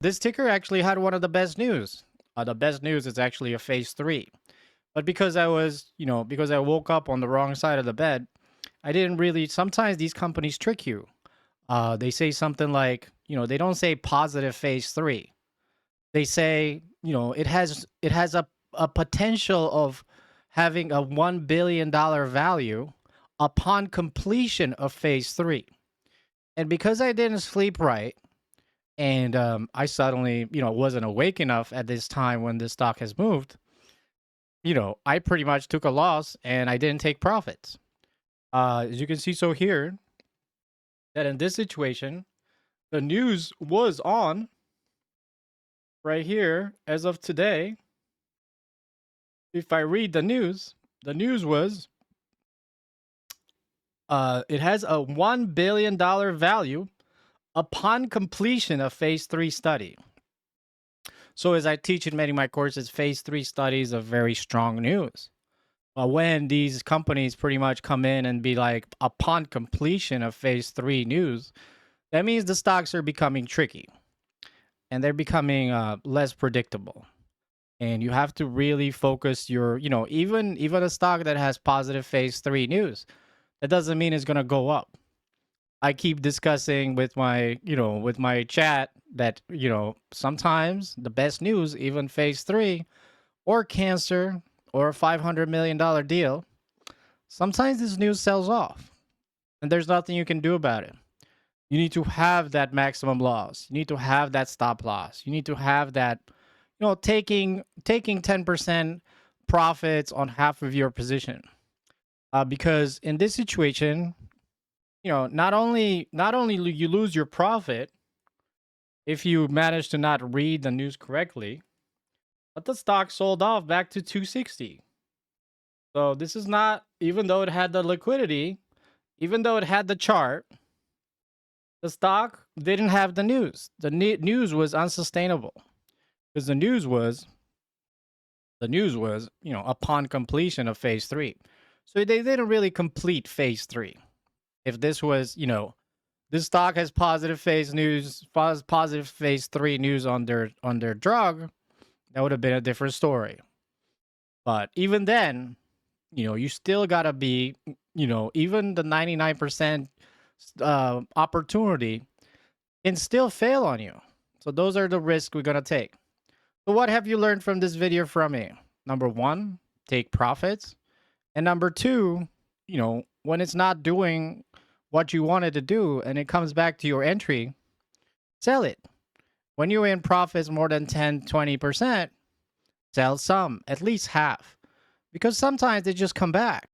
This ticker actually had one of the best news. The best news is actually a phase three. But because I was, because I woke up on the wrong side of the bed, I didn't really. Sometimes these companies trick you. They say something like, they don't say positive phase three. They say, it has a potential of having a $1 billion value upon completion of phase three. And because I didn't sleep right, and I suddenly, wasn't awake enough at this time when this stock has moved, I pretty much took a loss and I didn't take profits. As you can see, so here, that in this situation, the news was on right here as of today. If I read the news was it has a $1 billion value upon completion of phase three study. So as I teach in many of my courses, phase three studies are very strong news. But when these companies pretty much come in and be like, upon completion of phase three news, that means the stocks are becoming tricky and they're becoming less predictable. And you have to really focus your, even a stock that has positive phase three news, that doesn't mean it's gonna go up. I keep discussing with my chat that, sometimes the best news, even phase three or cancer or a $500 million deal, sometimes this news sells off and there's nothing you can do about it. You need to have that maximum loss. You need to have that stop loss. You need to have that, taking 10% profits on half of your position. Because in this situation, not only you lose your profit if you manage to not read the news correctly, but the stock sold off back to 260. So this is not, even though it had the liquidity, even though it had the chart, the stock didn't have the news. The news was unsustainable because the news was, upon completion of phase three. So they didn't really complete phase three. If this was, this stock has positive phase news, positive phase three news on their drug, that would have been a different story. But even then, you still gotta be, even the 99% opportunity can still fail on you. So those are the risks we're gonna take. So what have you learned from this video from me? Number one, take profits. And number two, when it's not doing what you wanted to do and it comes back to your entry, sell it. When you're in profits more than 10, 20%, sell some, at least half. Because sometimes they just come back.